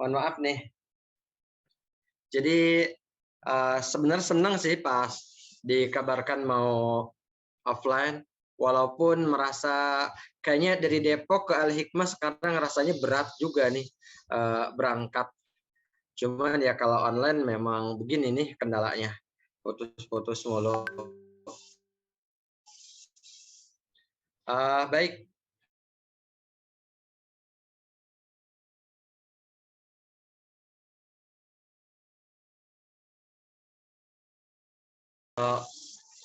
Mohon maaf nih. Jadi sebenarnya senang sih pas dikabarkan mau offline, walaupun merasa kayaknya dari Depok ke Al Hikmah sekarang rasanya berat juga nih berangkat. Cuman ya kalau online memang begini nih kendalanya, putus-putus mulu. Baik.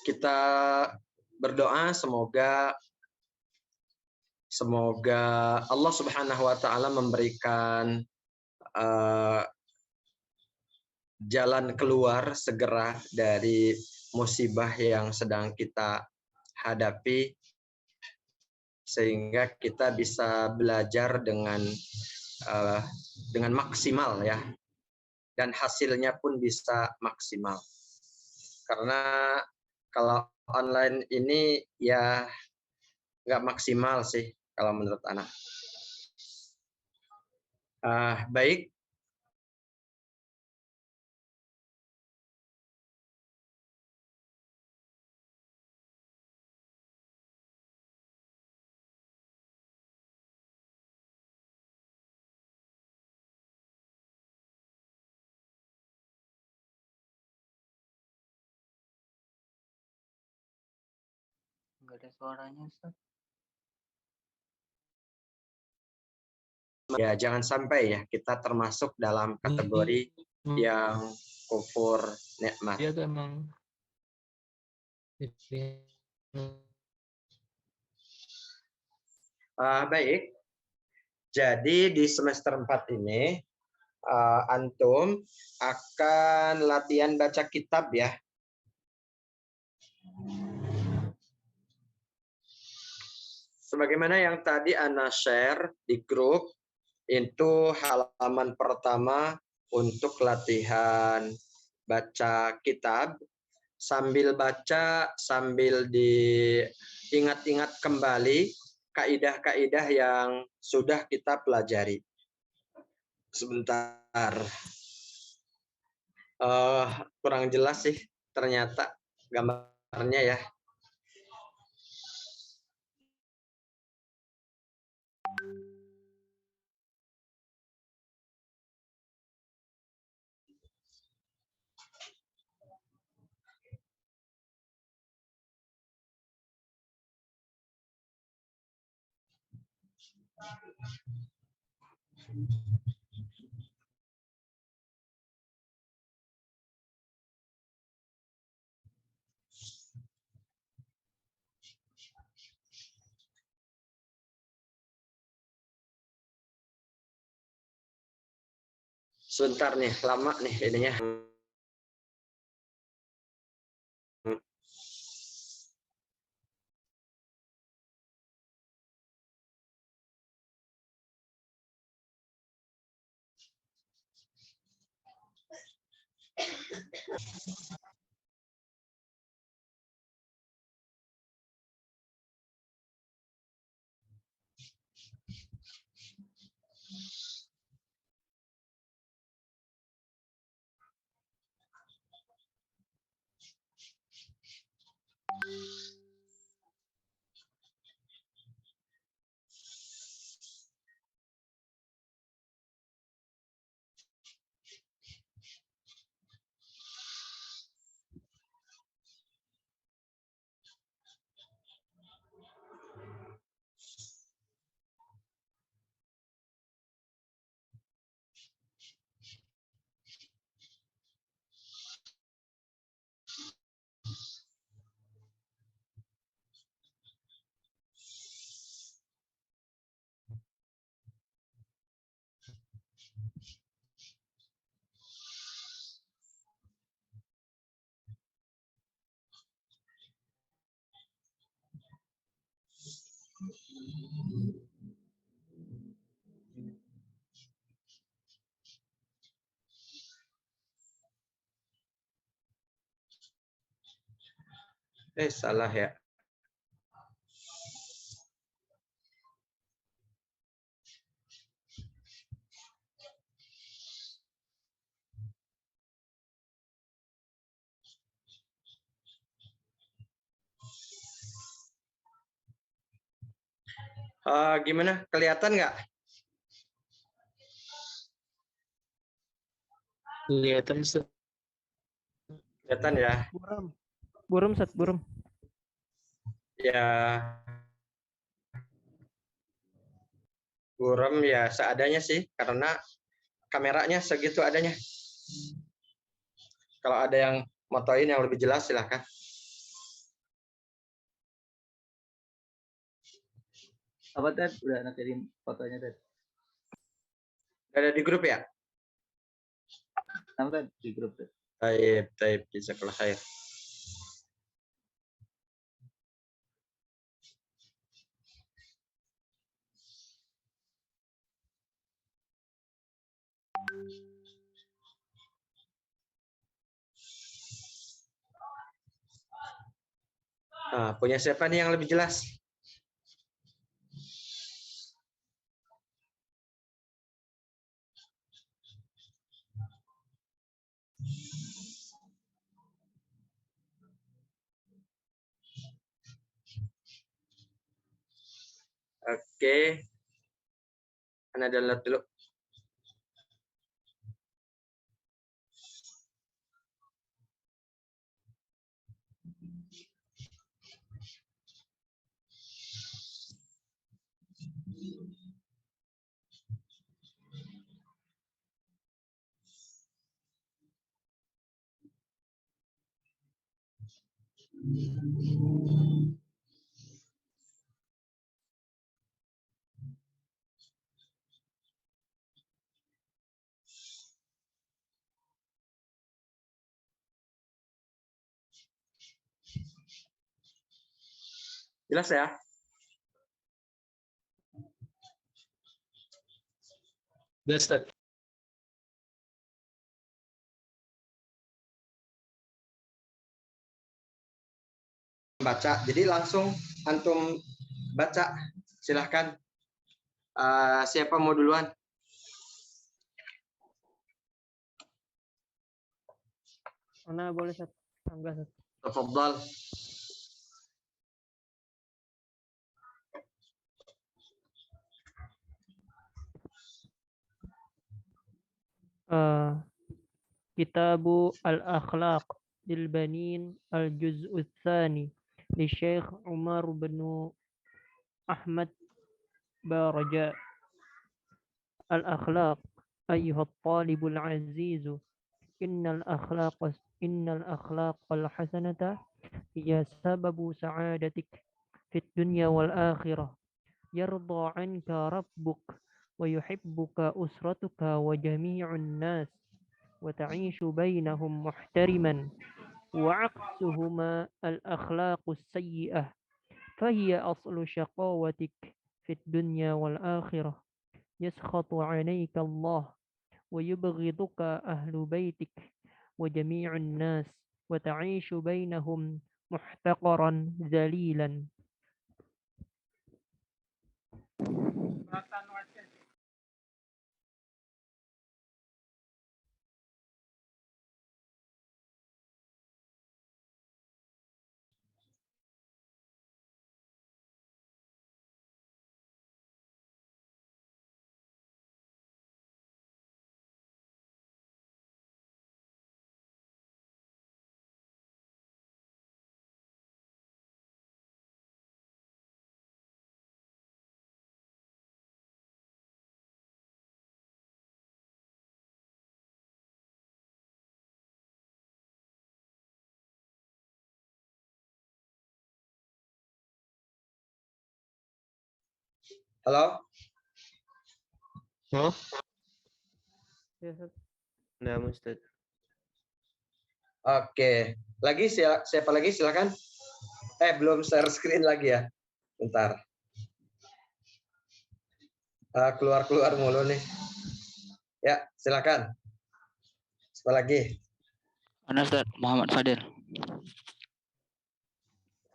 Kita berdoa semoga Allah Subhanahu wa taala memberikan jalan keluar segera dari musibah yang sedang kita hadapi, sehingga kita bisa belajar dengan maksimal ya, dan hasilnya pun bisa maksimal. Karena kalau online ini ya nggak maksimal sih kalau menurut anak. Baik. Nggak ada suaranya, Ustaz. Ya, jangan sampai ya kita termasuk dalam kategori yang kufur nikmat. Dia tuh emang Baik. Jadi di semester 4 ini antum akan latihan baca kitab ya. Sebagaimana yang tadi Ana share di grup, itu halaman pertama untuk latihan baca kitab. Sambil baca, sambil diingat-ingat kembali kaidah-kaidah yang sudah kita pelajari. Sebentar. Kurang jelas sih ternyata gambarnya ya. Sebentar nih, lama nih ininya. Salah ya. Gimana? Kelihatan nggak? Kelihatan Ustaz. Kelihatan ya. Buram Ustaz, buram. Ya, buram ya seadanya sih, karena kameranya segitu adanya. Kalau ada yang motoin yang lebih jelas silahkan. Apa Ted? Udah nakirin fotonya Ted? Ada di grup ya? Apa Ted? Di grup Ted? Taib, jazakallah khair. Nah, punya siapa nih yang lebih jelas? Oke. Anda download dulu. Jelas ya? Jelas Ustaz. Baca. Jadi langsung antum baca. Silahkan. Siapa mau duluan? Mana boleh Ustaz? Enggak Ustaz. Tafadhal. كتاب الأخلاق للبنين الجزء الثاني للشيخ عمر بن أحمد بارجاء. الأخلاق أيها الطالب العزيز، إن الأخلاق الحسنة هي سبب سعادتك في الدنيا والآخرة. يرضى عنك ربك ويحبك أسرتك وجميع الناس، وتعيش بينهم محترما. وعكسهما الأخلاق السيئة، فهي أصل شقاوتك في الدنيا والآخرة. يسخط عليك الله ويبغضك أهل بيتك وجميع الناس، وتعيش بينهم محتقرا ذليلا. Halo? Oh, Ya, Ustaz. nah Ustaz. Oke. Siapa lagi? Silakan. Belum share screen lagi ya. Bentar. Keluar mulu nih. Ya, silakan. Siapa lagi? Ana Ustaz Muhammad Fadil.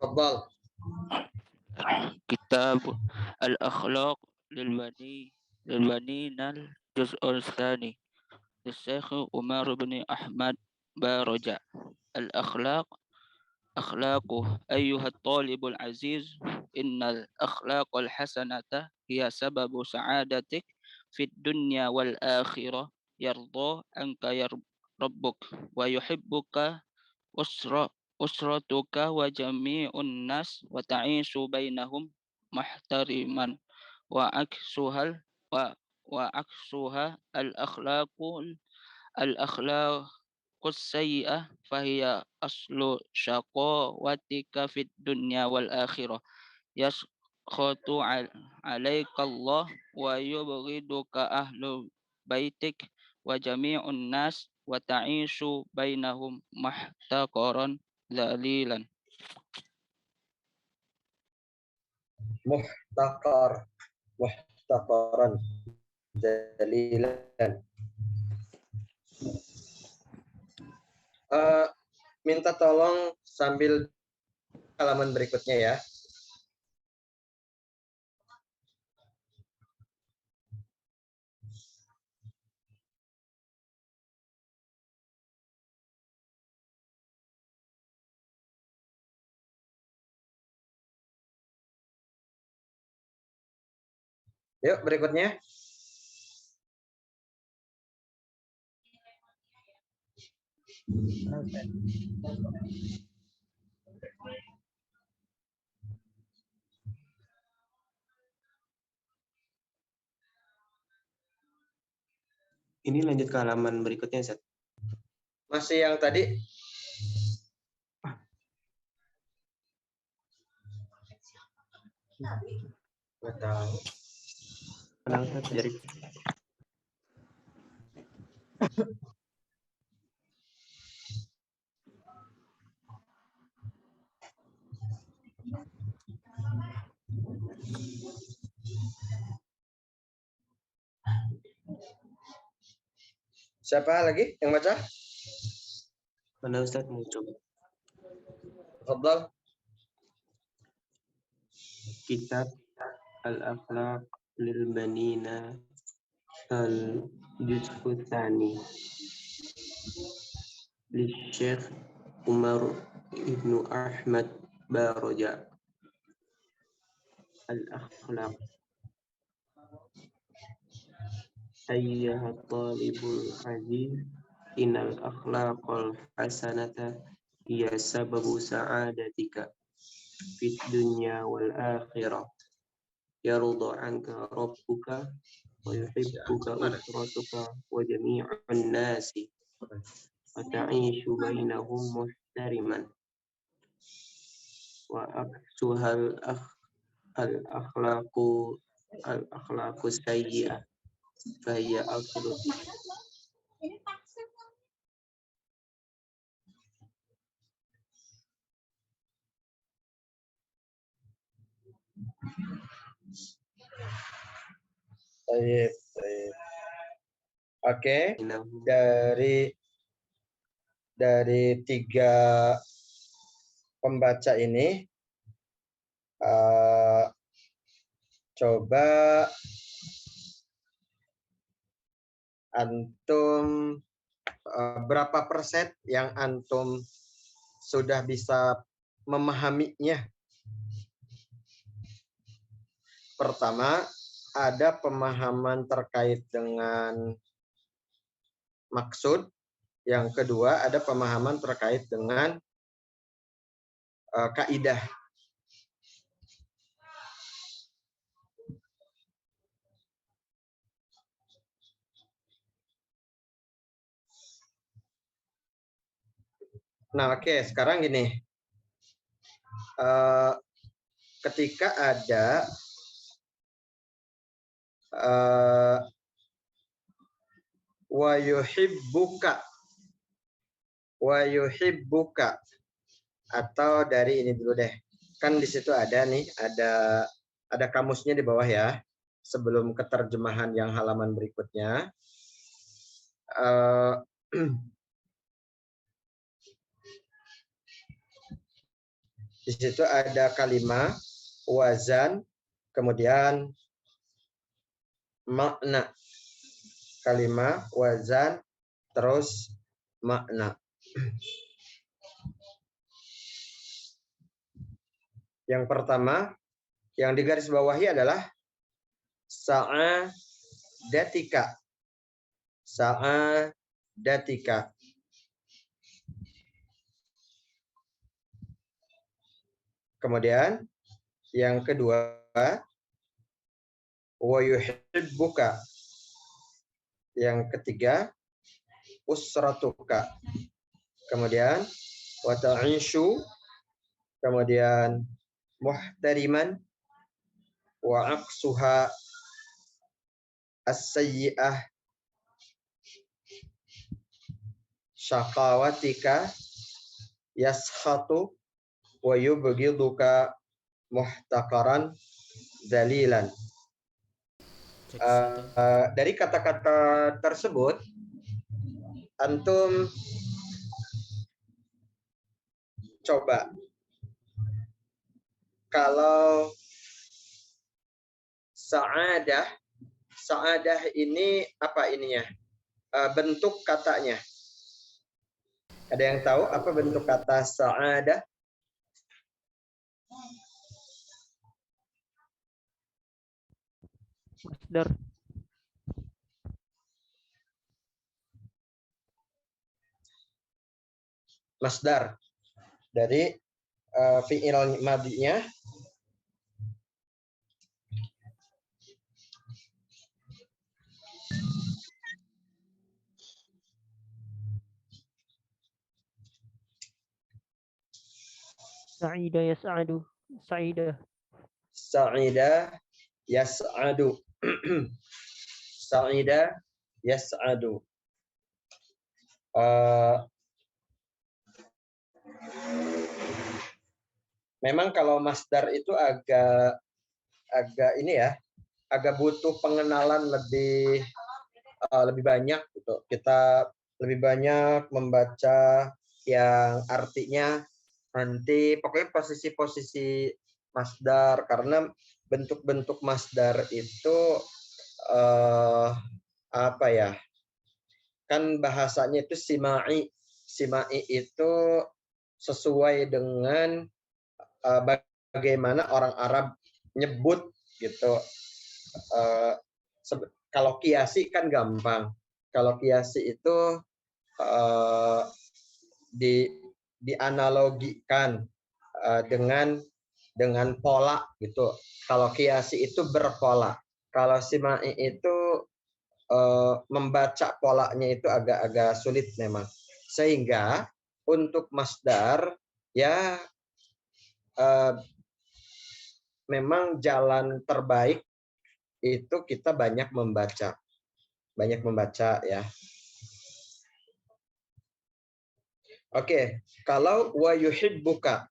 Tafadhal. Kitab Al-Akhlaq للبنين الجزء الثاني للشيخ عمر بن أحمد بارجع. الأخلاق أخلاقه أيها الطالب العزيز، إن الأخلاق الحسنة hiya sababu sa'adatik fid dunya wal akhirah yarda anka rabbuk wa yuhibbuka usratuka wa jami'un nas wa ta'ishu bainahum muhtariman wa aksuhal wa aksuha al akhlaqus sayyi'ah fahiya aslu syaqawatika fid dunya wal akhirah yaskhatu alaika Allah wa yubghiduka ahlu baitik wa jami'un nas wa ta'ishu bainahum mahtaqaran dzalilan. Muhtaqaran dalilan. Minta tolong sambil halaman berikutnya ya. Yuk berikutnya. Ini lanjut ke halaman berikutnya, Ustaz. Masih yang tadi? Nggak tahu. Mana Ustaz? Jadi Siapa lagi yang baca? mana Ustaz mau coba? Tafadhal. Kitab Al-Akhlaq lil Banina al-Juz'u Tsani li Syekh Umar ibnu Ahmad Baroja. Al-Akhlaq. Ayyuha talibul aziz, innal akhlaqal hasanata hiya sababu sa'adatika fid dunya wal akhirah. Yarda anka rabbuka wa yuhibbuka usratuka wa jami'un nasi wa ta'ishu bainahum muhtariman wa aksuhal al-akhlaqu sayyi'ah fahiya aslu. Baik. Oke, dari tiga pembaca ini coba antum berapa persen yang antum sudah bisa memahaminya? Pertama, ada pemahaman terkait dengan maksud. Yang kedua, ada pemahaman terkait dengan kaidah. Nah, oke, sekarang gini. Ketika ada wa yuhibbuka atau dari ini dulu deh. Kan di situ ada nih, ada kamusnya di bawah ya. Sebelum keterjemahan yang halaman berikutnya. Di situ ada kalimat wazan, kemudian makna. Kalimat wazan, terus makna. Yang pertama, yang digarisbawahi adalah sa'adatika. Sa'adatika. Kemudian yang kedua, wa yuhibbuka. Yang ketiga, usratuka. Kemudian wa ta'ishu. Kemudian muhtariman. Wa aqsuha as-sayyi'ah syaqawatika yaskhatu wa yubghiduka muhtaqaran dalilan. Dari kata-kata tersebut antum coba kalau sa'adah ini apa ininya? Bentuk katanya. Ada yang tahu apa bentuk kata sa'adah? Masdar. Masdar dari fi'il madinya Sa'ida yas'adu. Sa'ida. sa'ida yas'adu. Sa'ida yas'adu. Memang kalau masdar itu agak ini ya, agak butuh pengenalan lebih banyak gitu. Kita lebih banyak membaca yang artinya nanti pokoknya posisi-posisi masdar, karena bentuk-bentuk masdar itu apa ya? Kan bahasanya itu simai. Simai itu sesuai dengan bagaimana orang Arab nyebut gitu. Kalau kiasi kan gampang. Kalau kiasi itu dianalogikan dengan pola gitu. Kalau kiasi itu berpola. Kalau simai itu membaca polanya itu agak sulit memang. Sehingga untuk masdar ya memang jalan terbaik itu kita banyak membaca ya. Oke, kalau wa yuhibbuka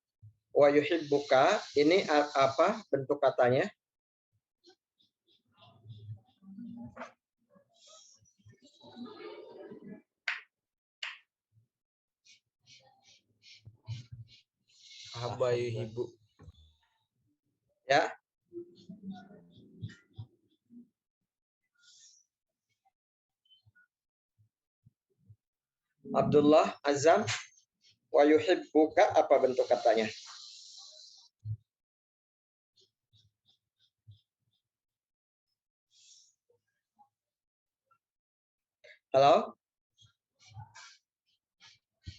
ini apa bentuk katanya? Haba yuhibbu. Ya. Abdullah Azam, wa yuhibbuka apa bentuk katanya? Halo?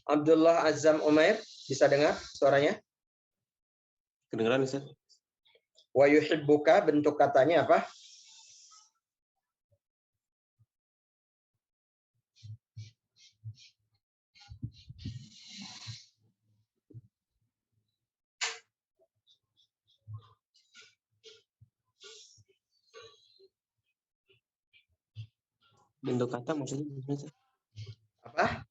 Abdullah Azam Umair, bisa dengar suaranya? Kedengeran Ustaz? Wa yuhibbuka bentuk katanya apa? Bentuk kata maksudnya gimana, Ustaz? Apa?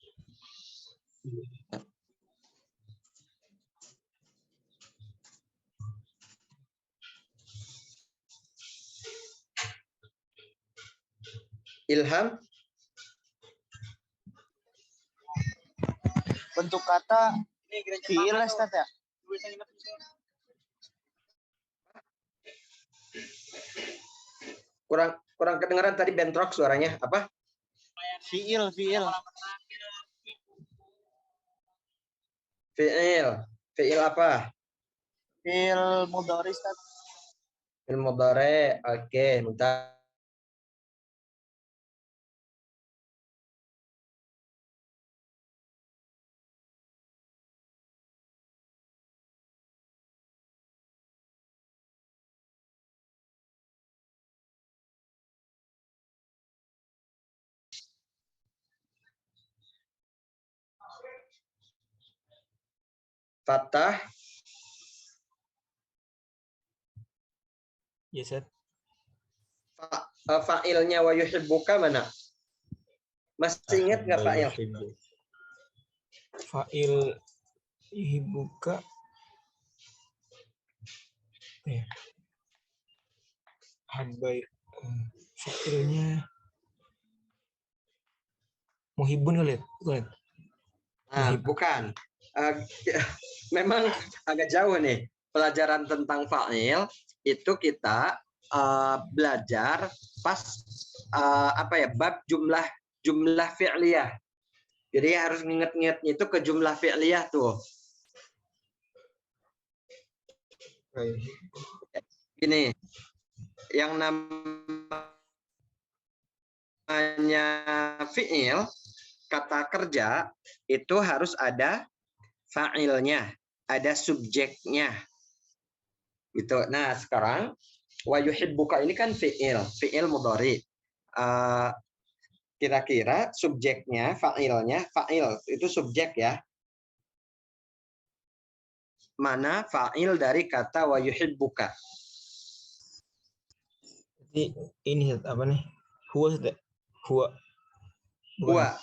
Ilham? Bentuk kata fi'il Ustaz ya? Kurang kedengaran tadi, bentrok suaranya. Apa? Fi'il. Fi'il. Fi'il apa? Fi'il mudhari Ustaz. Fi'il mudhari. Oke, bentar. Fathah. Ya, Ustaz. Fa'ilnya wa yuhibbuka mana? Masih ingat nggak fa'il? Fa'il yuhibbuka. Ya. Habbai. Fa'ilnya muhibbun kali ya? Bukan. Nah, bukan. Eh, memang agak jauh nih. Pelajaran tentang fa'il itu kita belajar pas apa ya, bab jumlah fi'liyah. Jadi harus nginget-ngingetnya itu ke jumlah fi'liyah tuh. Gini, yang namanya fi'il, kata kerja, itu harus ada fa'ilnya, ada subjeknya. Gitu. Nah, sekarang wa yuhibbuka ini kan fi'il mudhari. Kira-kira subjeknya, fa'ilnya, fa'il itu subjek ya. Mana fa'il dari kata wa yuhibbuka? Jadi ini apa nih? Huwa sudah. Huwa. Bukan. Wa.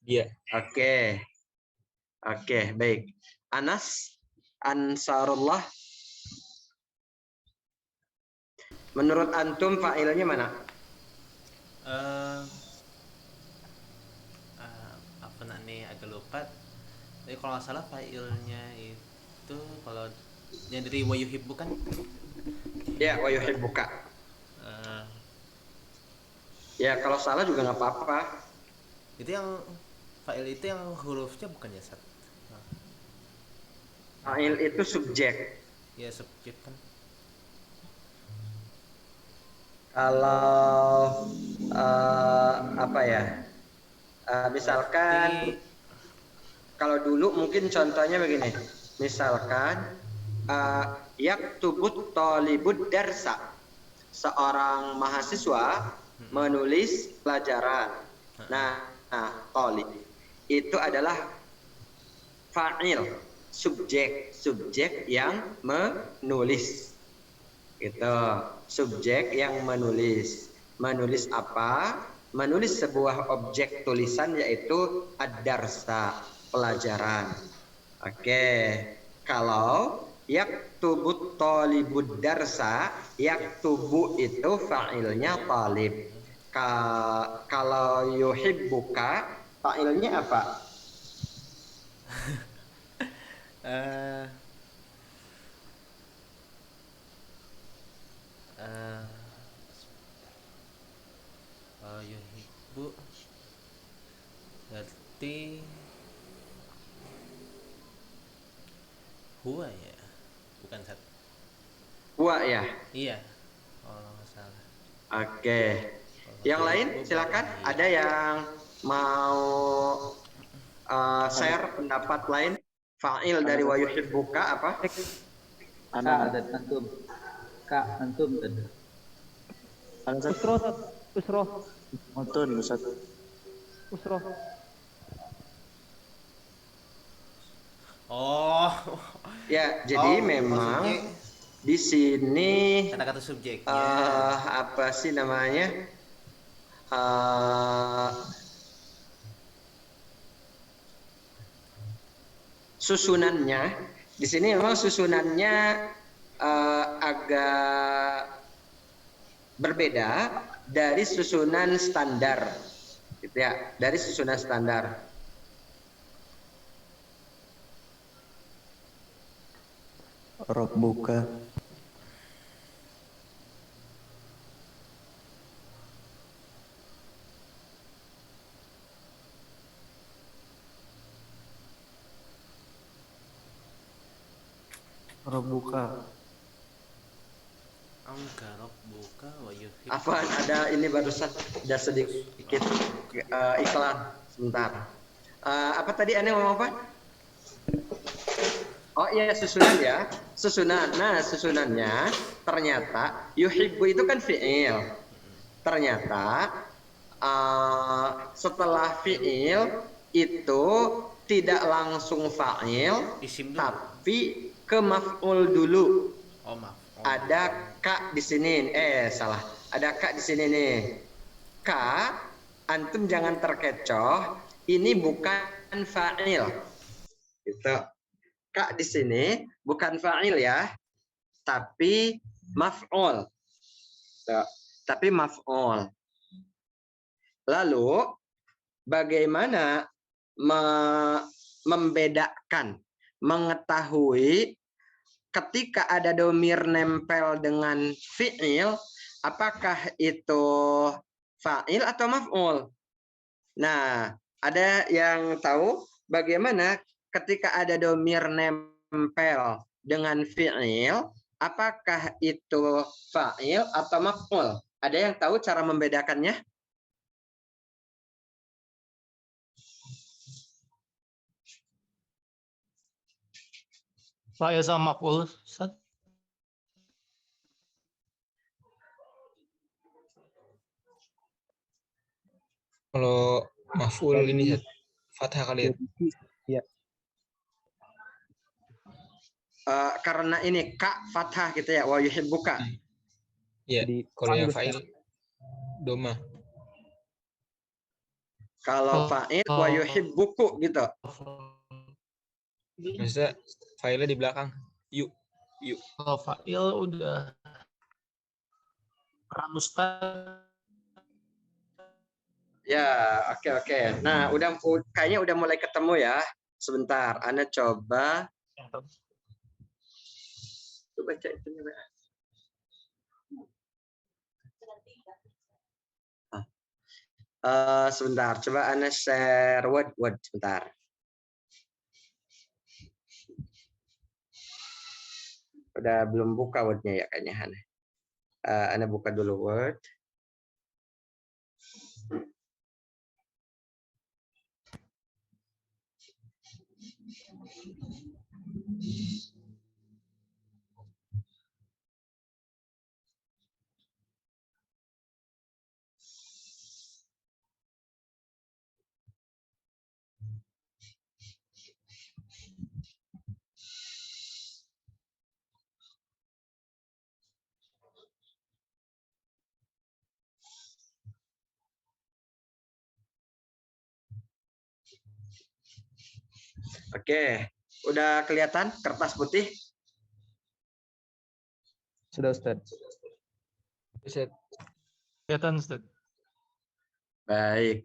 Dia. Oke. Oke, baik. Anas, Ansarullah. Menurut antum fa'ilnya mana? Apa nih agak lupa. Tapi kalau nggak salah file-nya itu kalau yang dari Wayuhib bukan? Ya, wa yuhibbuka. Ya, kalau salah juga nggak apa-apa. Itu yang file itu yang hurufnya bukan ya, Sat? Fa'il itu subjek. Ya subjek kan. Kalau apa ya? Misalkan kalau dulu mungkin contohnya begini. Misalkan yaktubut thalibud darsa. Seorang mahasiswa menulis pelajaran. Nah, thalib itu adalah fa'il, subjek yang menulis. Gitu. Subjek yang menulis. Menulis apa? Menulis sebuah objek tulisan yaitu ad-darsa, pelajaran. Oke. Kalau yaktubut talibud darsa, yaktubu itu fa'ilnya talib. Kalau yuhibbuka, fa'ilnya apa? Yuhibbu berarti huwa ya, bukan Sat? Huwa ya. Iya, kalau nggak salah. Oke. Yang lain silakan. Ada yang mau share pendapat lain? Fa'il dari wa yuhibbuka apa? Kak dan antum. Kak antum dan Usroh. Nonton Ustaz. Usroh. Oh. Ya, jadi memang di sini Kata-kata subjeknya. apa sih namanya? Susunannya di sini memang susunannya agak berbeda dari susunan standar, gitu ya, dari susunan standar. Rabbuka. Rabbuka. Angka rabbuka wa yuhibbu. Afwan, ada ini barusan ada sedikit iklan sebentar. Apa tadi Anda ngomong apa? Oh iya, susunan ya. Susunan. Nah, susunannya ternyata yuhibbu itu kan fi'il. Ternyata setelah fi'il itu tidak langsung fa'il, Isim dulu. tapi ke maf'ul dulu. Oh maaf. Oh, Ada ka di sini. Salah. Ada ka di sini nih. Ka, antum jangan terkecoh. Ini bukan fa'il. Gitu. Ka di sini bukan fa'il ya, tapi maf'ul. Tapi maf'ul. Lalu bagaimana membedakan, mengetahui ketika ada domir nempel dengan fi'il, apakah itu fa'il atau maf'ul? Nah, ada yang tahu bagaimana ketika ada domir nempel dengan fi'il, apakah itu fa'il atau maf'ul? Ada yang tahu cara membedakannya? Fa'il sama maf'ul, Ustaz. Kalau maf'ul ini fathah kali ya. Iya. Karena ini ka fathah gitu ya, wa yuhibbuka. Iya. Jadi, Kalau yang fa'il, fa'il doma. Kalau fa'il wa yuhibbuku gitu. Maksudnya fa'ilnya di belakang. Yuk. Kalau fa'il udah peran Ustaz. Ya, oke. Nah, kayaknya udah mulai ketemu ya. Sebentar, Anda coba baca itu. Sebentar, coba Anda share Word sebentar. Udah belum buka Word-nya ya kayaknya Anda. Anda buka dulu Word. Oke, udah kelihatan kertas putih? Sudah, Ustaz. Ustaz. Kelihatan, Ustaz. Baik.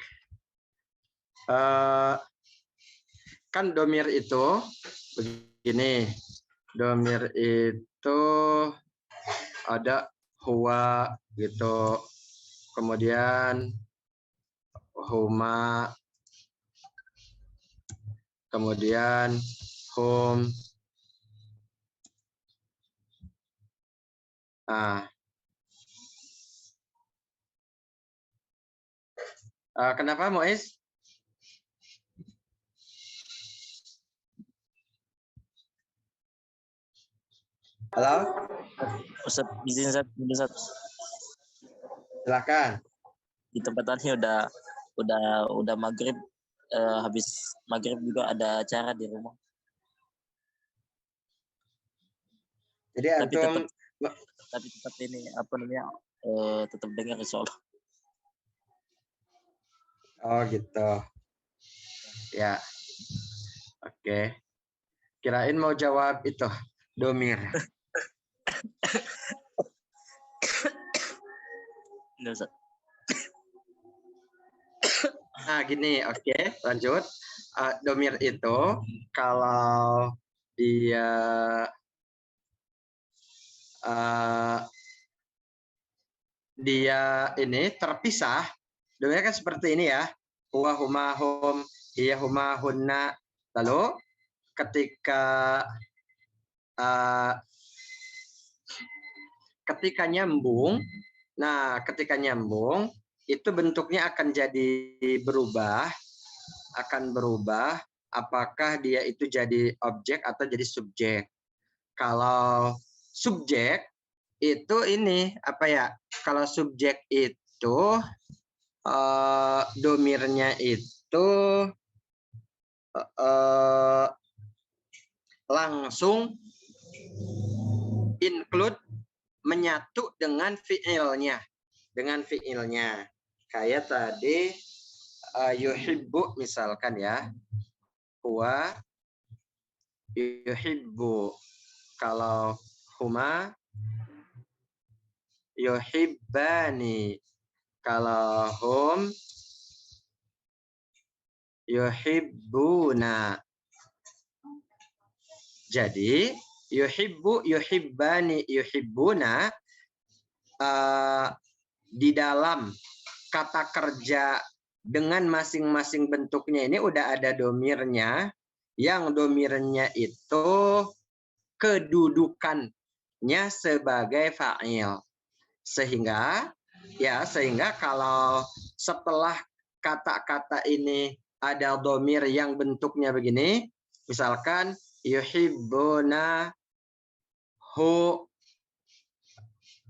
Kan domir itu begini. Domir itu ada huwa gitu. Kemudian huma. Kemudian hum. Kenapa Muiz? Halo? Ustaz, izin Ustaz. Silakan. Di tempatnya udah maghrib, habis maghrib juga ada acara di rumah. Jadi Tapi tetap ini apa namanya, tetap dengar insyaallah. Oh gitu. Ya. Oke. Kirain mau jawab itu domir. Enggak, Ustaz. Nah gini, oke, lanjut. Domir itu kalau dia ini terpisah, domirnya kan seperti ini ya. Huwa, huma, hum, hiya, huma, hunna. Lalu ketika ketika nyambung, nah ketika nyambung itu bentuknya akan jadi berubah, akan berubah apakah dia itu jadi objek atau jadi subjek. Kalau subjek itu ini apa ya? Kalau subjek itu domirnya itu langsung include menyatu dengan fiilnya, kayak tadi yuhibbu misalkan ya, huwa yuhibbu, kalau huma yuhibbani, kalau hum yuhibbuna. Jadi yuhibbu, yuhibbani, yuhibbuna di dalam kata kerja dengan masing-masing bentuknya ini udah ada domirnya, yang domirnya itu kedudukannya sebagai fa'il. Sehingga kalau setelah kata-kata ini ada domir yang bentuknya begini, misalkan yuhibbuna hu,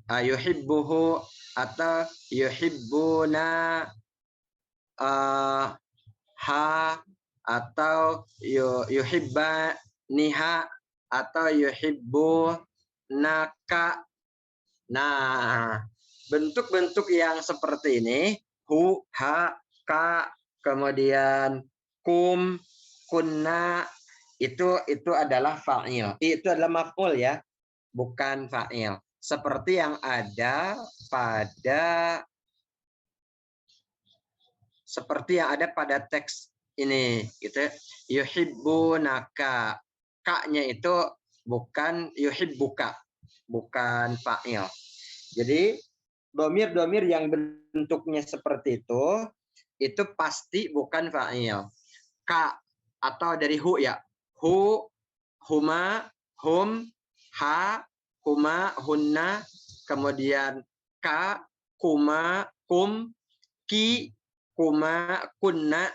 yuhibbuhu, atau yuhibbuna ha, atau yuhibbaniha, atau yuhibbunaka. Nah, bentuk-bentuk yang seperti ini, hu, ha, ka, kemudian kum, kunna, itu adalah fa'il. Itu adalah maf'ul ya, bukan fa'il. Seperti yang ada pada teks ini gitu. Yuhibbunaka. Ka-nya itu bukan yuhibbuka, bukan fa'il. Jadi domir-domir yang bentuknya seperti itu pasti bukan fa'il. Ka atau dari hu ya. Hu, huma, hum, ha, huma, hunna, kemudian ka, kuma, kum, ki, kuma, kunna,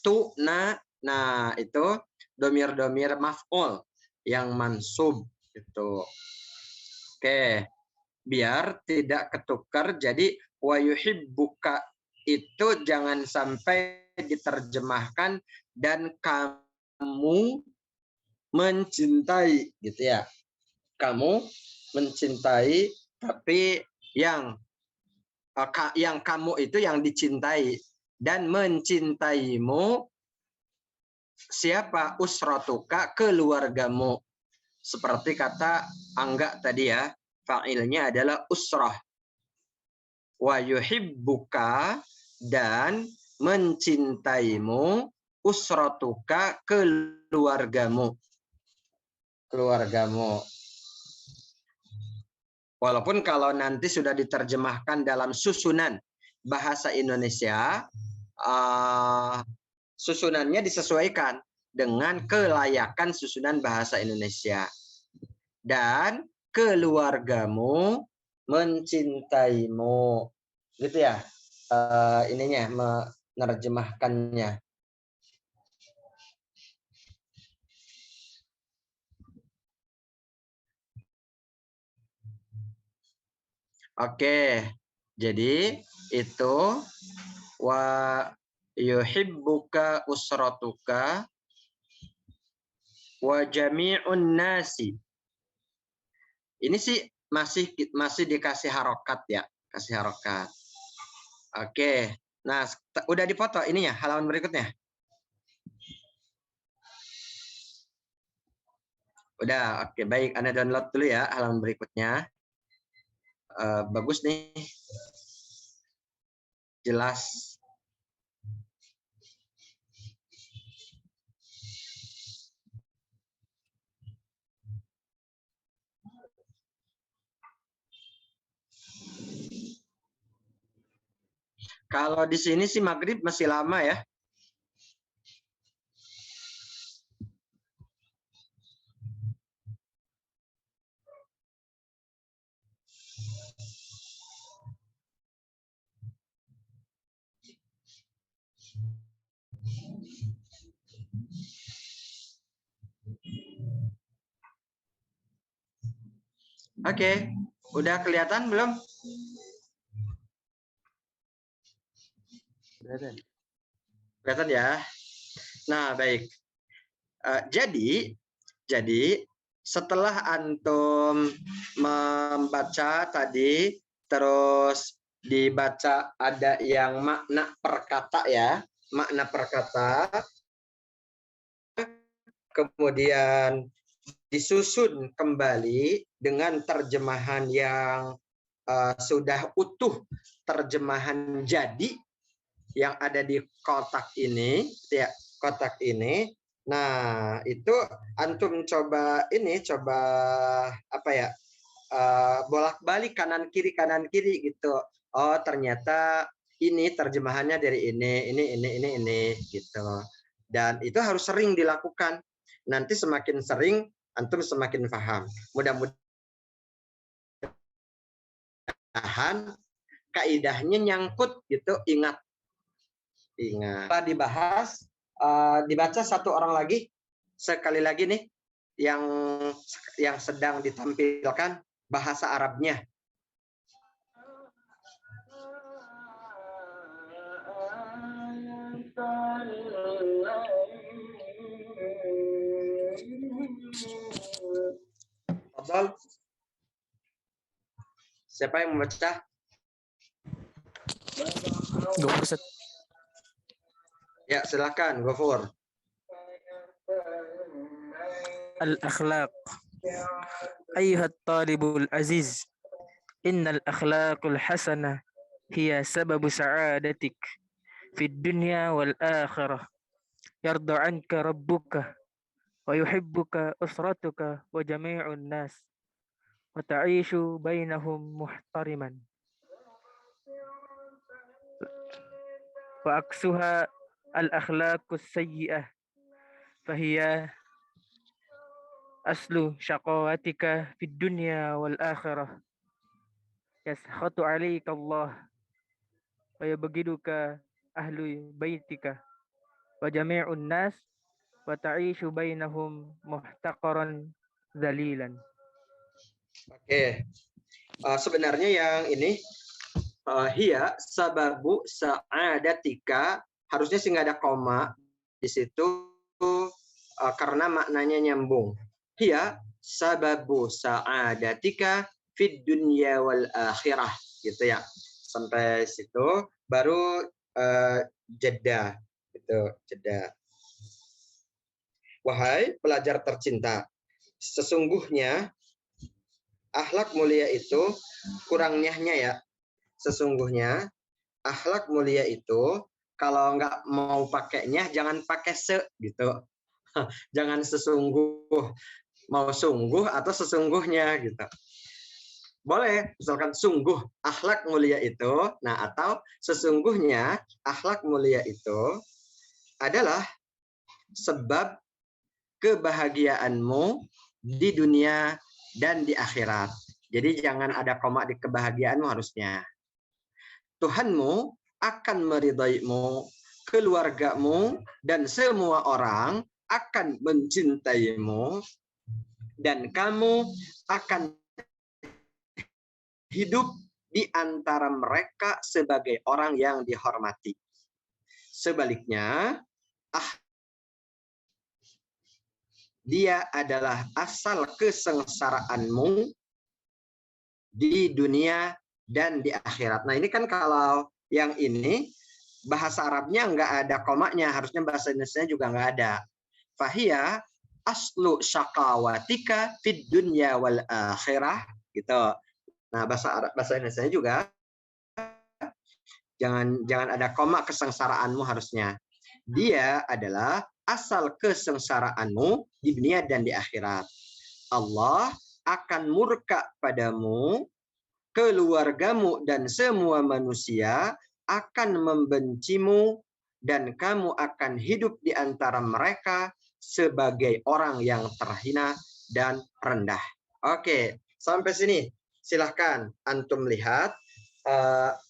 tu, na. Nah, itu domir-domir maf'ul yang mansub gitu. Oke, biar tidak ketukar, jadi wa yuhibbuka itu jangan sampai diterjemahkan dan kamu mencintai gitu ya. Kamu mencintai, tapi yang kamu itu yang dicintai, dan mencintaimu siapa? Usratuka, keluargamu. Seperti kata Angga tadi ya, fa'ilnya adalah usrah. Wa yuhibbuka, dan mencintaimu, usratuka, keluargamu. Walaupun kalau nanti sudah diterjemahkan dalam susunan bahasa Indonesia, susunannya disesuaikan dengan kelayakan susunan bahasa Indonesia. Dan keluargamu mencintaimu. Gitu ya. Ininya menerjemahkannya. Oke, jadi itu wa yuhibbuka usratuka wa jami'un nasi. Ini sih masih dikasih harokat ya, kasih harokat. Oke, nah udah dipoto ininya halaman berikutnya. Udah, oke baik, Anda download dulu ya halaman berikutnya. Bagus nih, jelas. Kalau di sini sih maghrib masih lama ya. Oke, udah kelihatan belum? Kelihatan ya. Nah, baik. Jadi setelah antum membaca tadi, terus dibaca ada yang makna perkata ya, makna perkata, kemudian disusun kembali dengan terjemahan yang sudah utuh, terjemahan jadi yang ada di kotak ini, ya kotak ini. Nah itu antum coba apa ya, bolak-balik kanan kiri gitu. Oh ternyata ini terjemahannya dari ini gitu. Dan itu harus sering dilakukan. Nanti semakin sering antum semakin paham. Mudah-mudahan kaidahnya nyangkut gitu, ingat. Setelah dibahas, dibaca satu orang lagi, sekali lagi nih, yang sedang ditampilkan bahasa Arabnya. Fadhal. Siapa yang membaca? Gofur, Ustaz. Ya, silakan, Gofur. Al-akhlaq. Ayyuhat talibul aziz. Innal akhlaqul hasanah hiya sababu sa'adatik fid dunya wal akhirah. Yarda anka rabbuka wa yuhibbuka usratuka wa jami'un nas wa ta'ishu bainahum muhtariman. Wa aksuha al-akhlaqus sayyi'ah fahiya aslu syaqawatika fid dunya wal akhirah. Yaskhatu 'alaika Allah wa yabghiduka ahlu baitika wa jami'un nas wa ta'ishu bainahum muhtaqaran dzalilan. Oke. Sebenarnya yang ini hiya sababu sa'adatika, harusnya sih nggak ada koma di situ karena maknanya nyambung. Hiya sababu sa'adatika fid dunya wal akhirah gitu ya. Sampai situ baru jeda gitu, jeda. Wahai pelajar tercinta, sesungguhnya akhlak mulia itu kurangnya ya. Sesungguhnya akhlak mulia itu kalau nggak mau pakainya jangan pakai se gitu. Jangan sesungguh, mau sungguh atau sesungguhnya gitu. Boleh, misalkan sungguh akhlak mulia itu, nah atau sesungguhnya akhlak mulia itu adalah sebab kebahagiaanmu di dunia dan di akhirat. Jadi jangan ada koma di kebahagiaanmu harusnya. Tuhanmu akan meridaimu, keluargamu, dan semua orang akan mencintaimu, dan kamu akan hidup di antara mereka sebagai orang yang dihormati. Sebaliknya, dia adalah asal kesengsaraanmu di dunia dan di akhirat. Nah ini kan kalau yang ini bahasa Arabnya nggak ada komanya, harusnya bahasa Indonesia juga nggak ada. Fahiyya aslu syaqawatika fid dunya wal akhirah gitu. Nah bahasa Indonesia juga jangan ada koma kesengsaraanmu harusnya. Dia adalah asal kesengsaraanmu di dunia dan di akhirat. Allah akan murka padamu, keluargamu dan semua manusia akan membencimu, dan kamu akan hidup di antara mereka sebagai orang yang terhina dan rendah. Oke, sampai sini. Silahkan antum lihat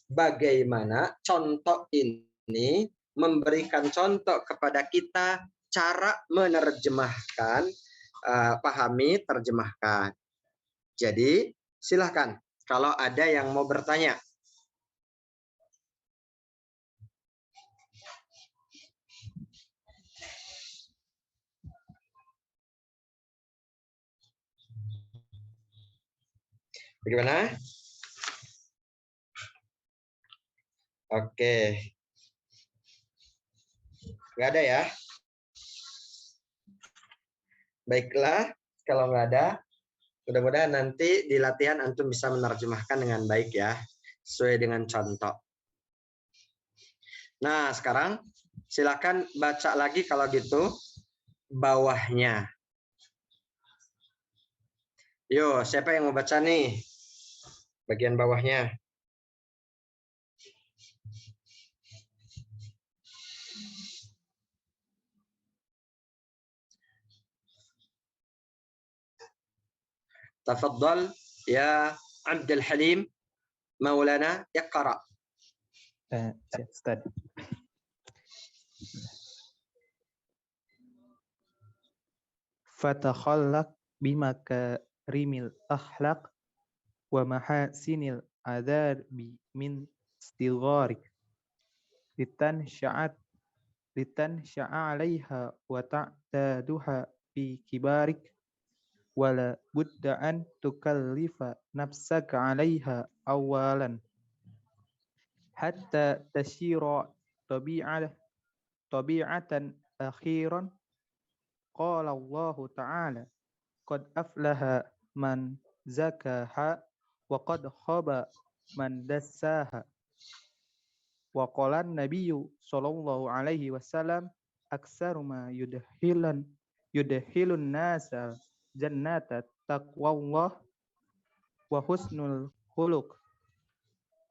bagaimana contoh ini memberikan contoh kepada kita cara menerjemahkan, pahami, terjemahkan. Jadi silahkan kalau ada yang mau bertanya. Bagaimana? Oke. Nggak ada ya? Baiklah, kalau nggak ada, mudah-mudahan nanti di latihan antum bisa menerjemahkan dengan baik ya, sesuai dengan contoh. Nah, sekarang silakan baca lagi kalau gitu bawahnya. Yo, siapa yang mau baca nih? Bagian bawahnya. Tafadhal ya Abdul Halim Maulana iqra. Ustaz. Fatakhallaq bimakarimil akhlaq wa mahasinil adabi min istigharik litan sya'at 'alaiha wa ta'taduha fi kibarik wala budda an tukallifa nafsaka 'alaiha awalan hatta tashira tabi'atan akhiran. Qala Allah Ta'ala qad aflaha man zakaha wa qad khaba man dassaha. Wa qala an-nabiyyu sallallahu alaihi wasallam aksaru ma yudhilun nasa jannata taqwallah wa husnul khuluq.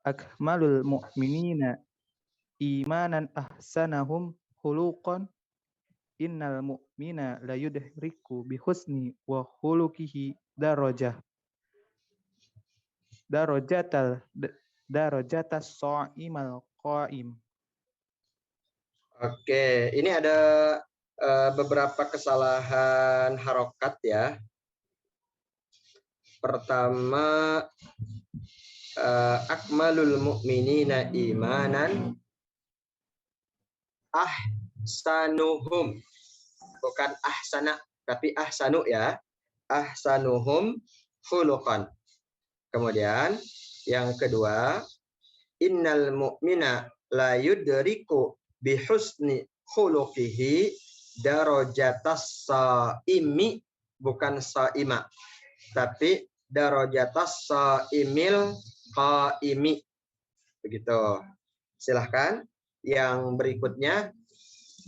Akmalul mu'minina imanan ahsanahum khuluqan. Innal mu'mina la yudhriku bi husni wa khuluqihi darajatas sha'imal qa'im. Oke, ini ada beberapa kesalahan harokat ya. Pertama, akmalul mu'minina imanan ahsanuhum. Bukan ahsana, tapi ahsanu ya. Ahsanuhum khuluqan. Kemudian yang kedua, innal mu'mina la yudriku bihusni khuluqihi darajatas saimi, bukan saima, tapi darajatas saimil qaimi. Begitu. Silahkan yang berikutnya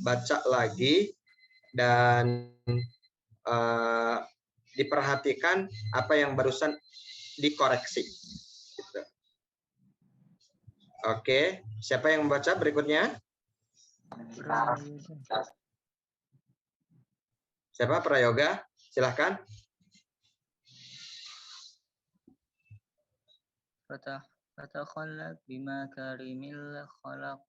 baca lagi dan diperhatikan apa yang barusan dikoreksi. Gitu. Oke, siapa yang membaca berikutnya? Siapa? Prayoga? Silahkan. Fatakhallaq bima karimil khalaq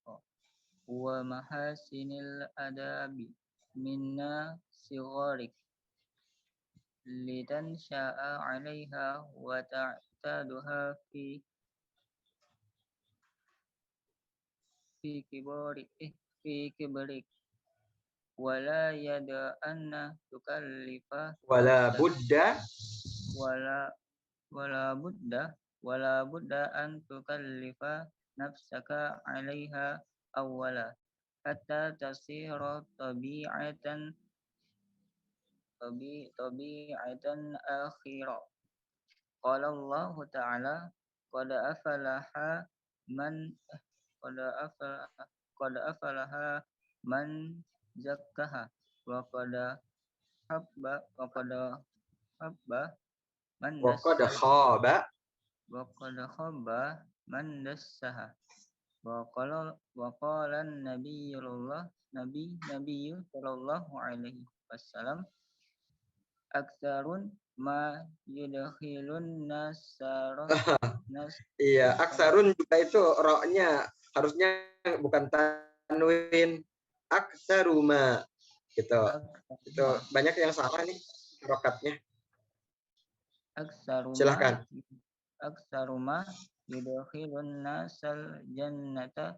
wa mahasinil adabi minna sigharik litan sya'a 'alaiha wa ta'taduha fi kibarik wala yada anna tukallifa Wala budda wala budda an tukallifa nafsaka 'alaiha awwala hatta tasira tabi'atan akhira. Qala Allah Ta'ala qad afalaha man zakkaha wa qad khaba man dassaha. Wa qala Nabiyyu sallallahu alaihi wasallam aktsarun ma yudkhilun nasara. Iya, aksarun juga itu roknya harusnya bukan tanwin aktsaruma gitu. Itu banyak yang salah nih rokatnya. Aksaruma. Silahkan. Aksaruma yudkhilun nasal jannata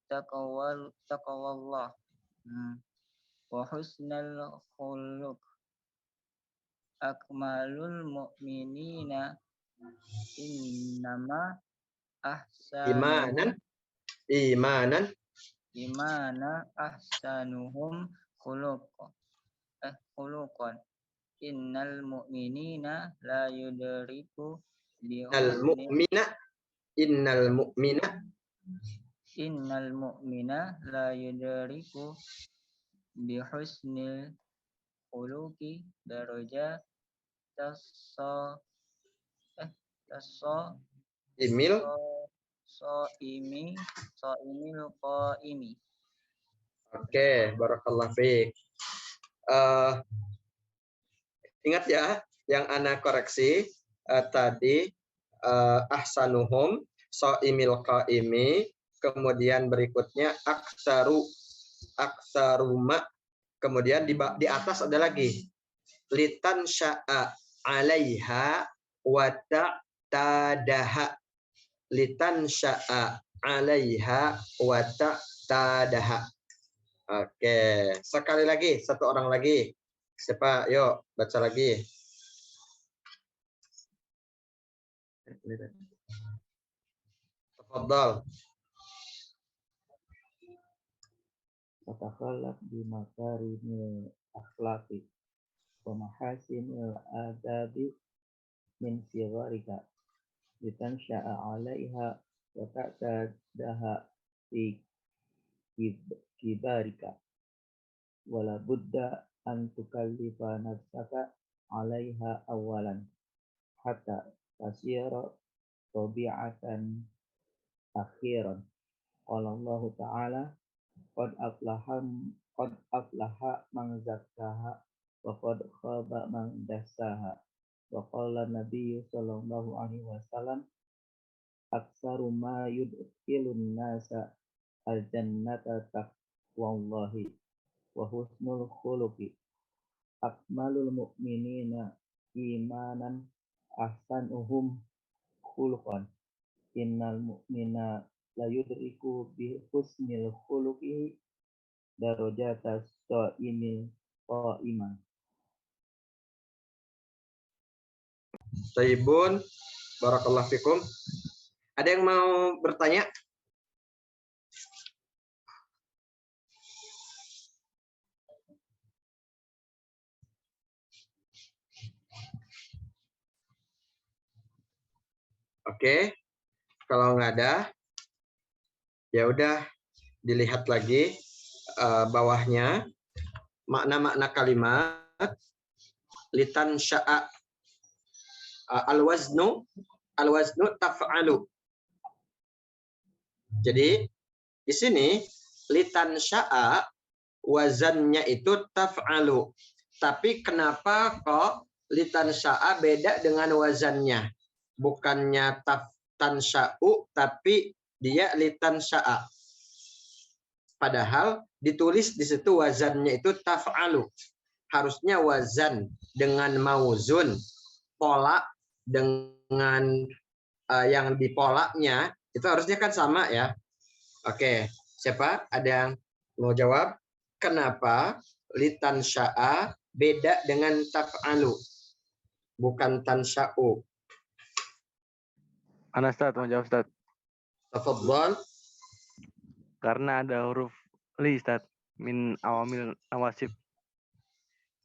taqwallah wa husnal khuluq. Akmalul mu'minina innama ahsanuhum imana ahsanuhum khuluqan. Innal mu'minina la yudriku innal mu'mina la yudriku bi husnil khuluqi daraja imil so'imil qaimi. Oke, barakallahu fiik. Ingat ya, yang ana koreksi tadi ahsanuhum so'imil qaimi, kemudian berikutnya aksaruma, kemudian di atas ada lagi litan sya'a alaiha wa ta'tadaha. Litan sya'a alaiha wa ta'tadaha. Oke, sekali lagi, satu orang lagi. Siapa? Yuk, baca lagi. Tafadhal. Tatakallaf bi makarimil akhlaqi wa mahasinil adabi min sigharika litan sya'a 'alaiha wa ta'tadaha fi kibarika wala budda an tukallifa nafsaka 'alaiha awalan hatta tasira tabi'atan akhiran. Qala Allah Ta'ala qad aflaha man zakkaha wa qad khaba man dassaha. Wa qala Nabi sallallahu alaihi wasallam aktsaru ma yudkhilun nasa al-jannata taqwallahi wa husnul khuluqi. Akmalul mu'minina imanan ahsanuhum khuluqan. Innal mu'mina la yudriku bi husnil khuluqi darajatas sha'imil qa'iman. Taibun, barakallahu fikum. Ada yang mau bertanya? Oke, kalau nggak ada, ya udah dilihat lagi bawahnya makna-makna kalimat litan sya'a al-waznu taf'alu. Jadi di sini litan sya'a wazannya itu taf'alu. Tapi kenapa kok litan sya'a beda dengan wazannya? Bukannya tan sya'u, tapi dia litan sya'a. Padahal ditulis di situ wazannya itu taf'alu. Harusnya wazan dengan mauzun, pola dengan yang di polanya, itu harusnya kan sama ya. Oke, siapa? Ada yang mau jawab? Kenapa litan sya'a beda dengan taf'alu? Bukan tan sya'u. Ana Ustaz, mau jawab Ustaz. Tafadhal. Karena ada huruf li Ustaz, min awamil nawasib.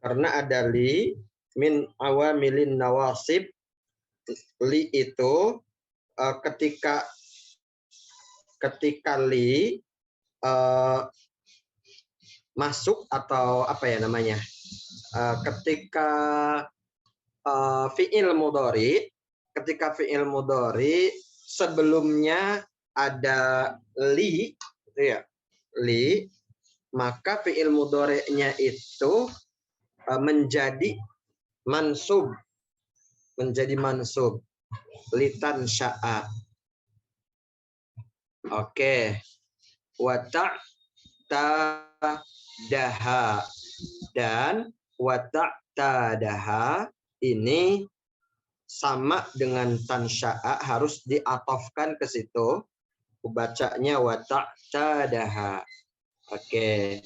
Karena ada li min awamilin nawasib. Li itu ketika li masuk atau apa ya namanya? Ketika fi'il mudhari, sebelumnya ada li, ya, li, maka fi'il mudhari'nya itu menjadi mansub, litan sya'a. Oke, wa ta'tadaha. Dan wa ta'tadaha ini sama dengan tansya'a, harus diatofkan ke situ. Bacanya wa ta'tadaha. Oke.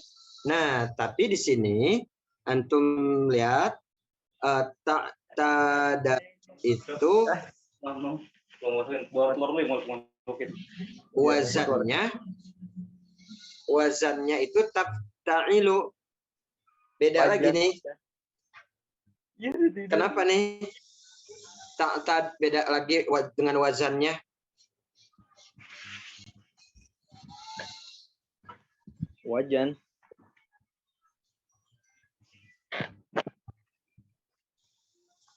Nah, tapi di sini antum lihat ta'tada itu wazannya itu tafta'ilu. Beda lagi nih. Kenapa nih? Tak beda lagi dengan wazannya. Wajan.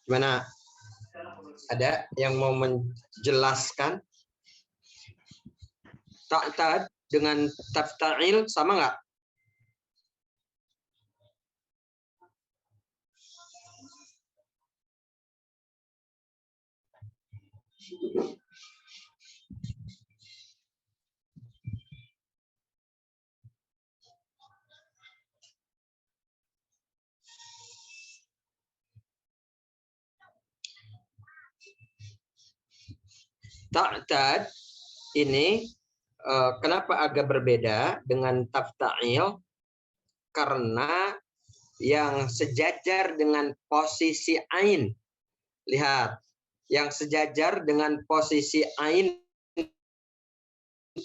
Gimana? Ada yang mau menjelaskan? Ta'tad dengan tafta'il sama nggak? Ta'tad ini kenapa agak berbeda dengan tafta'il? Karena yang sejajar dengan posisi ain. Lihat, yang sejajar dengan posisi ain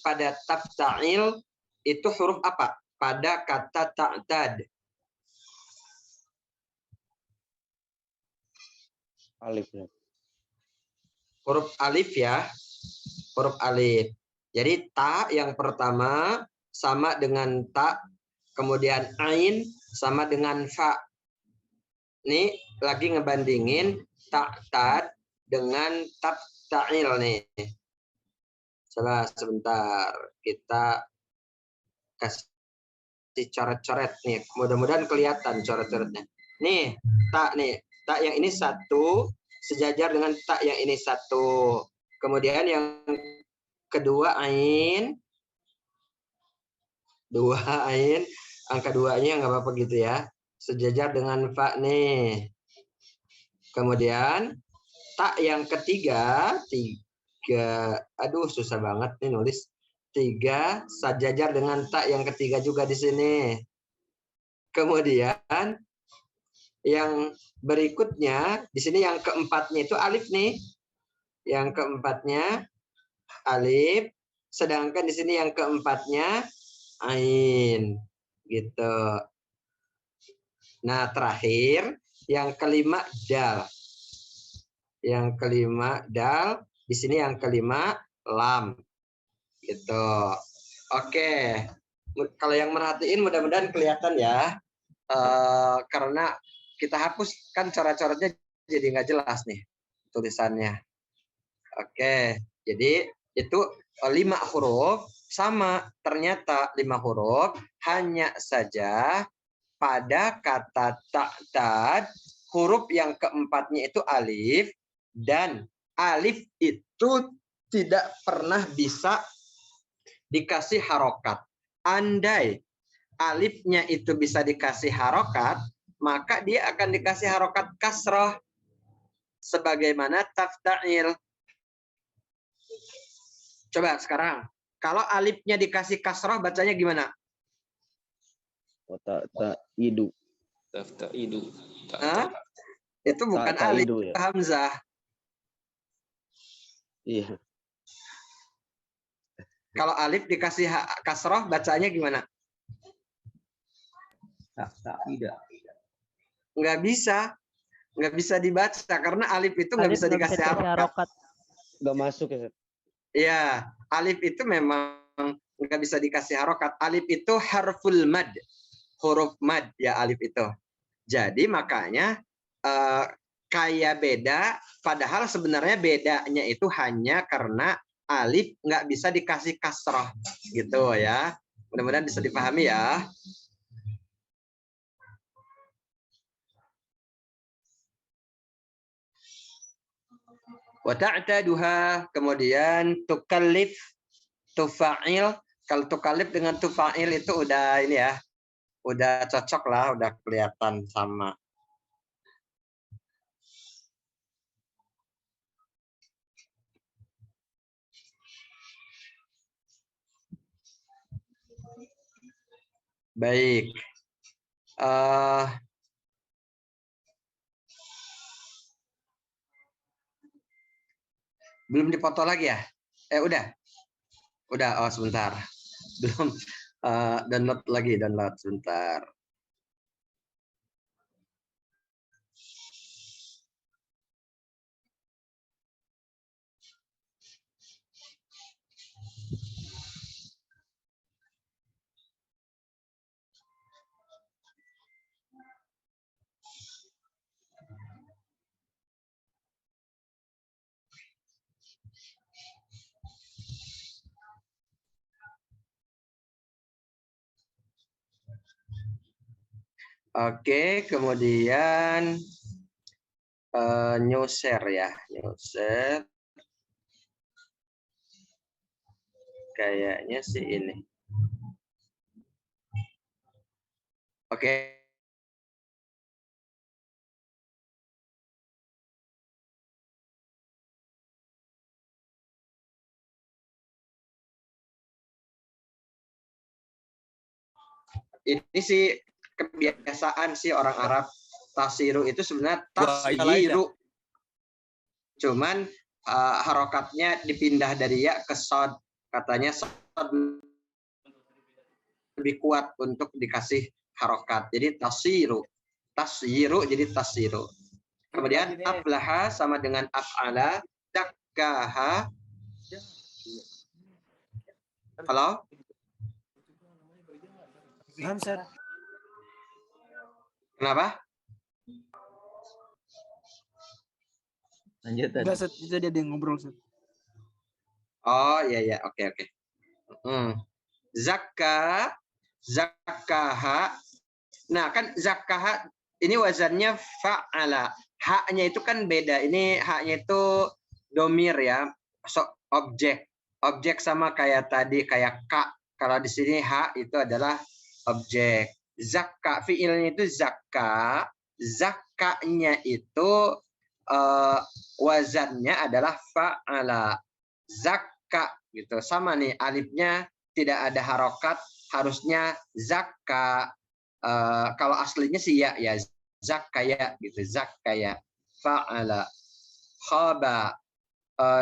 pada tafta'il itu huruf apa? Pada kata ta'tad. Alif. Huruf alif ya. Huruf alif. Jadi ta yang pertama sama dengan ta, kemudian ain sama dengan fa. Ini lagi ngebandingin ta'tad dengan tafta'il nih. Coba sebentar kita kasih coret-coret nih. Mudah-mudahan kelihatan coret-coretnya. Nih, ta nih. Ta yang ini satu sejajar dengan ta yang ini satu. Kemudian yang kedua ain. Dua ain. Angka duanya nggak apa-apa gitu ya. Sejajar dengan fa nih. Kemudian ta yang ketiga, tiga. Aduh, susah banget nih nulis. Tiga sejajar dengan ta yang ketiga juga di sini. Kemudian yang berikutnya di sini yang keempatnya itu alif nih. Yang keempatnya alif, sedangkan di sini yang keempatnya ain. Gitu. Nah, terakhir yang kelima dal. Yang kelima dal, di sini yang kelima lam. Gitu. Oke. Kalau yang merhatiin mudah-mudahan kelihatan ya. Karena kita hapus kan coret-coretnya jadi nggak jelas nih tulisannya. Oke, jadi itu 5 huruf sama, ternyata 5 huruf, hanya saja pada kata ta'tad huruf yang keempatnya itu alif, dan alif itu tidak pernah bisa dikasih harokat. Andai alifnya itu bisa dikasih harokat, maka dia akan dikasih harokat kasroh sebagaimana tafta'il. Coba sekarang, kalau alifnya dikasih kasroh bacanya gimana? Ta'ta'idu. Taftaidu. Itu bukan alif, ya. hamzah. Iya. Kalau alif dikasih kasroh bacanya gimana? Nggak bisa dibaca karena alif itu nggak bisa dikasih harokat. Nggak masuk ya. Ya, alif itu memang nggak bisa dikasih harokat. Alif itu harful mad, huruf mad ya alif itu. Jadi makanya kayak beda, padahal sebenarnya bedanya itu hanya karena alif nggak bisa dikasih kasroh gitu ya. Mudah-mudahan bisa dipahami ya. Wa ta'taduha, kemudian tukallif, tufa'il, Kalau tukalib dengan tufa'il itu udah ini ya, udah cocok lah, udah kelihatan sama. Baik. Belum dipoto lagi ya? Udah. Udah, oh sebentar. Belum download sebentar. Oke, kemudian new share ya, new share. Kayaknya sih ini. Oke. Ini sih kebiasaan sih orang Arab. Tasiru itu sebenarnya tasyiru. Cuman harokatnya dipindah dari ya ke sod. Katanya sod lebih kuat untuk dikasih harokat. Jadi tasiru. Tasyiru jadi tasiru. Kemudian aflaha sama dengan af'ala. Dakkaha. Halo? Kenapa? Lanjut. Enggak, Set. Itu dia ngobrol, Set. Oh, iya. Oke. Zakkaha. Nah, kan zakkaha ini wazannya fa'ala. Haknya itu kan beda. Ini haknya itu domir ya. So, objek. Objek sama kayak tadi, kayak ka. Kalau di sini hak itu adalah objek. Zakka, fiilnya itu zakka. Zakkanya itu wazannya adalah fa'ala. Zakka gitu. Sama nih, alifnya tidak ada harokat, harusnya zakka. Kalau aslinya sih ya zakkaya gitu, zakkaya. Fa'ala. Khaba.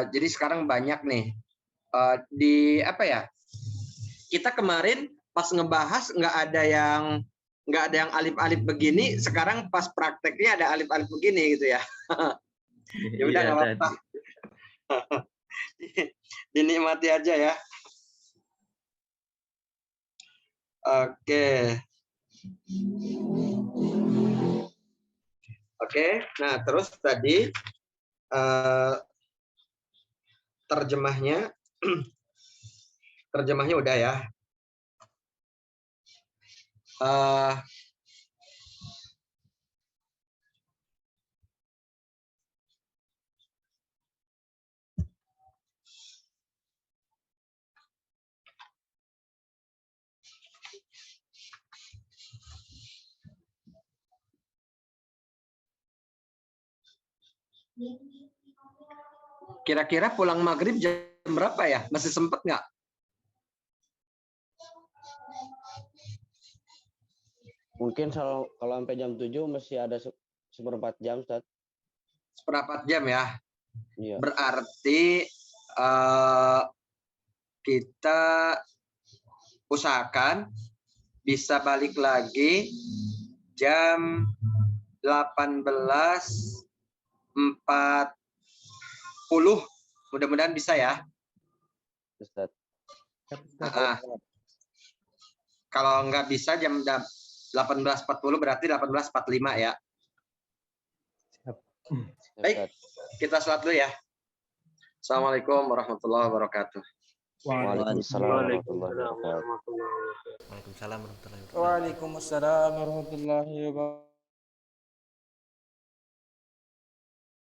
Jadi sekarang banyak nih di apa ya? Kita kemarin pas ngebahas nggak ada yang alif-alif begini, sekarang pas prakteknya ada alif-alif begini gitu ya. Ya udah nggak apa-apa. Dinikmati aja ya. Oke. Nah terus tadi terjemahnya udah ya. Kira-kira pulang maghrib jam berapa ya? Masih sempet nggak? Mungkin kalau sampai jam 7 masih ada seperempat jam, Ustaz. Seperempat jam ya? Iya. Berarti kita usahakan bisa balik lagi jam 18.40. Mudah-mudahan bisa ya. Ustaz. Kalau nggak bisa jam 18.40 berarti 18.45 ya. Baik, kita sholat dulu ya. Assalamualaikum warahmatullahi wabarakatuh. Waalaikumsalam warahmatullahi wabarakatuh. Waalaikumsalam warahmatullahi wabarakatuh. Waalaikumsalam warahmatullahi wabarakatuh.